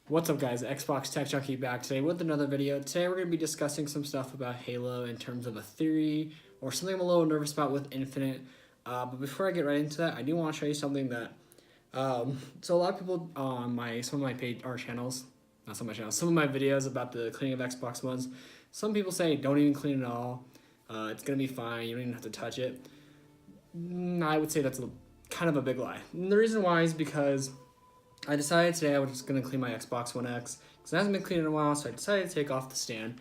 What's up, guys? Xbox Tech Junkie back today with another video. Today we're going to be discussing some stuff about Halo in terms of a theory or something I'm a little nervous about with Infinite. But before I get right into that, I do want to show you something that so a lot of people on some of my page or channels, not some of my channels, some of my videos about the cleaning of Xbox Ones. Some people say don't even clean it all. It's going to be fine. You don't even have to touch it. I would say that's kind of a big lie. And the reason why is because I decided today I was just going to clean my Xbox One X because it hasn't been cleaned in a while, so I decided to take off the stand.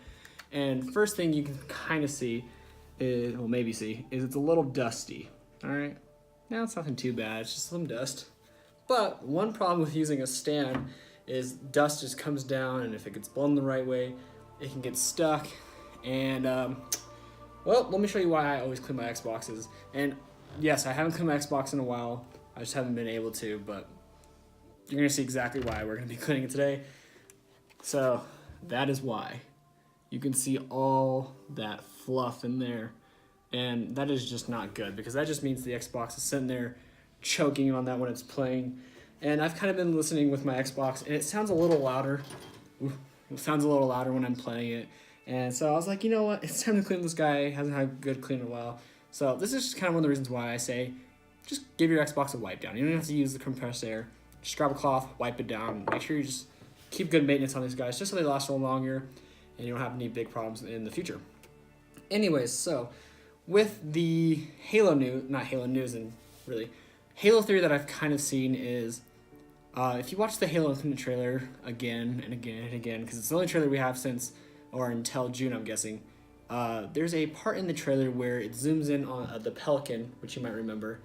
And first thing you can kind of see is, well, maybe see, is it's a little dusty. All right, now it's nothing too bad, it's just some dust. But one problem with using a stand is dust just comes down, and if it gets blown the right way, it can get stuck. And well, let me show you why I always clean my Xboxes. And yes, I haven't cleaned my Xbox in a while. I just haven't been able to, but you're going to see exactly why we're going to be cleaning it today. So that is why. You can see all that fluff in there. And that is just not good because that just means the Xbox is sitting there choking on that when it's playing. And I've kind of been listening with my Xbox and it sounds a little louder. It sounds a little louder when I'm playing it. And so I was like, you know what? It's time to clean this guy. He hasn't had a good clean in a while. So this is just kind of one of the reasons why I say just give your Xbox a wipe down. You don't have to use the compressed air. Just grab a cloth, wipe it down. Make sure you just keep good maintenance on these guys just so they last a little longer and you don't have any big problems in the future. Anyways, so with the Halo news, not Halo news and really, Halo theory that I've kind of seen is if you watch the Halo Infinite trailer again and again and again, because it's the only trailer we have since, or until June I'm guessing, there's a part in the trailer where it zooms in on the Pelican, which you might remember,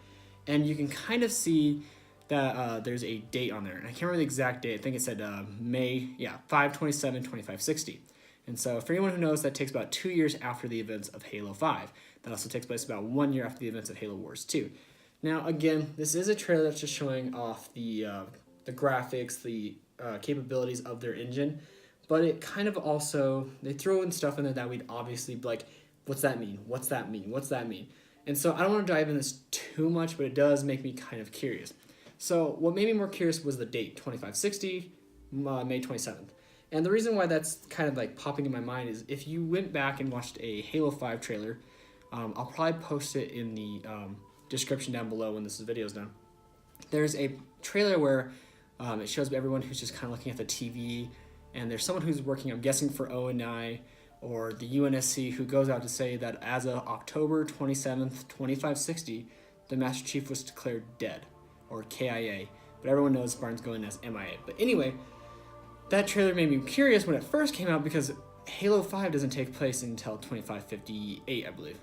and you can kind of see that there's a date on there. And I can't remember the exact date. I think it said May, 5/27/2560. And so for anyone who knows, that takes about 2 years after the events of Halo 5. That also takes place about 1 year after the events of Halo Wars 2. Now, again, this is a trailer that's just showing off the graphics, the capabilities of their engine. But it kind of also, they throw in stuff in there that we'd obviously be like, what's that mean? What's that mean? What's that mean? And so I don't want to dive in this too much, but it does make me kind of curious. So what made me more curious was the date, 2560, May 27th. And the reason why that's kind of like popping in my mind is if you went back and watched a Halo 5 trailer, I'll probably post it in the description down below when this video is done. There's a trailer where it shows everyone who's just kind of looking at the TV, and there's someone who's working, I'm guessing, for ONI or the UNSC, who goes out to say that as of October 27th, 2560, the Master Chief was declared dead, or KIA, but everyone knows Spartan's going as MIA. But anyway, that trailer made me curious when it first came out because Halo 5 doesn't take place until 2558, I believe.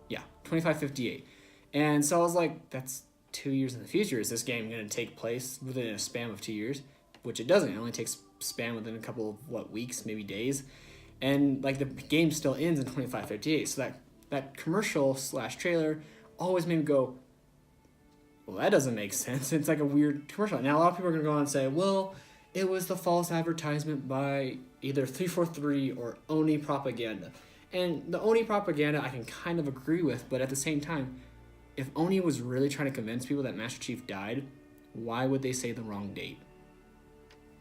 Yeah, 2558. And so I was like, that's 2 years in the future. Is this game going to take place within a span of 2 years? Which it doesn't. It only takes span within a couple of, weeks, maybe days. And like the game still ends in 2558. So that commercial / trailer always made me go, well, that doesn't make sense. It's like a weird commercial. Now, a lot of people are going to go on and say, well, it was the false advertisement by either 343 or Oni propaganda. And the Oni propaganda I can kind of agree with, but at the same time, if Oni was really trying to convince people that Master Chief died, why would they say the wrong date?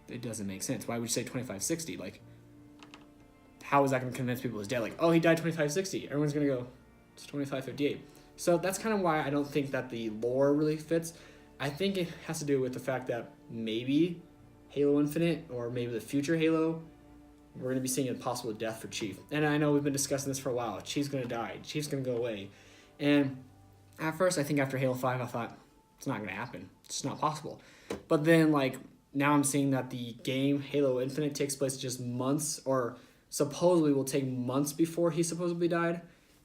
It doesn't make sense. Why would you say 2560? Like, how is that going to convince people he's dead? Like, oh, he died 2560. Everyone's going to go, it's 2558. So that's kind of why I don't think that the lore really fits. I think it has to do with the fact that maybe Halo Infinite or maybe the future Halo, we're going to be seeing a possible death for Chief. And I know we've been discussing this for a while. Chief's going to die. Chief's going to go away. And at first, I think after Halo 5, I thought, it's not going to happen. It's not possible. But then, like, now I'm seeing that the game, Halo Infinite, takes place just months, or supposedly will take months before he supposedly died.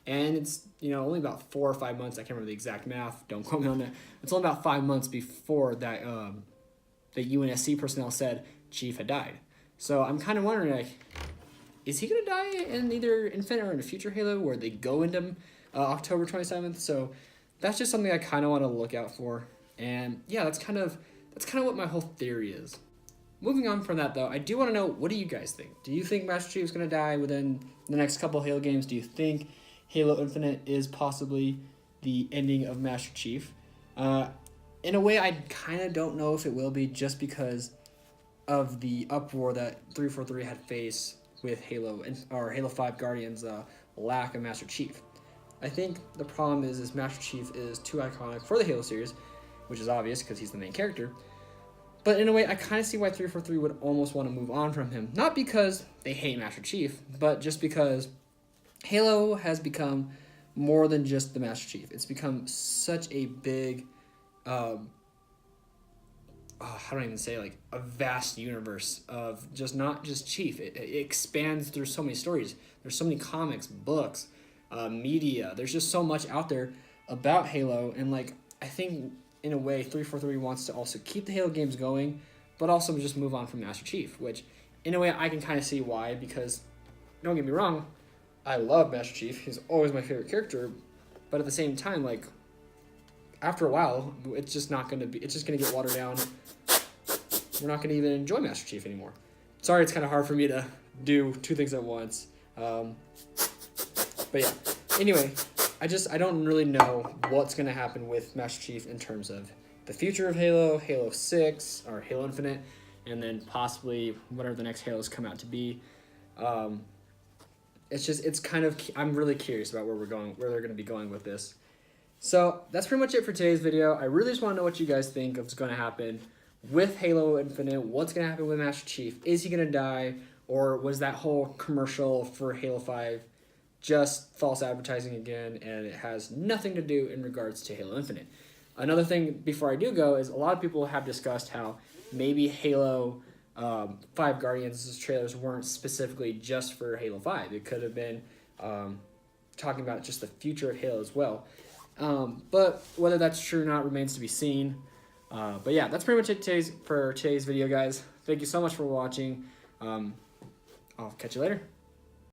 And it's, only about 4 or 5 months. I can't remember the exact math. Don't quote me on that. It's only about 5 months before that the UNSC personnel said Chief had died. So I'm kind of wondering, like, is he going to die in either Infinite or in a future Halo where they go into October 27th? So that's just something I kind of want to look out for. And yeah, that's kind of what my whole theory is. Moving on from that, though, I do want to know, what do you guys think? Do you think Master Chief is going to die within the next couple of Halo games? Do you think Halo Infinite is possibly the ending of Master Chief? In a way, I kind of don't know if it will be, just because of the uproar that 343 had faced with Halo or Halo 5 Guardians' lack of Master Chief. I think the problem is Master Chief is too iconic for the Halo series, which is obvious because he's the main character. But in a way, I kind of see why 343 would almost want to move on from him. Not because they hate Master Chief, but just because Halo has become more than just the Master Chief. It's become such a big, how do I even say, like a vast universe of just not just Chief. It expands through so many stories. There's so many comics, books, media. There's just so much out there about Halo, and like I think in a way 343 wants to also keep the Halo games going, but also just move on from Master Chief, which in a way I can kind of see why, because don't get me wrong, I love Master Chief. He's always my favorite character, but at the same time, like after a while, it's just not going to be, it's just going to get watered down. We're not going to even enjoy Master Chief anymore. Sorry, it's kind of hard for me to do two things at once. But yeah, anyway, I don't really know what's going to happen with Master Chief in terms of the future of Halo, Halo 6, or Halo Infinite, and then possibly whatever the next Halos come out to be. It's kind of, I'm really curious about where they're going to be going with this. So that's pretty much it for today's video. I really just want to know what you guys think of what's going to happen with Halo Infinite. What's going to happen with Master Chief? Is he going to die? Or was that whole commercial for Halo 5 just false advertising again, and it has nothing to do in regards to Halo Infinite? Another thing before I do go is a lot of people have discussed how maybe Halo 5 Guardians trailers weren't specifically just for Halo 5. It could have been talking about just the future of Halo as well. But whether that's true or not remains to be seen. But yeah, that's pretty much it for today's video, guys. Thank you so much for watching. I'll catch you later.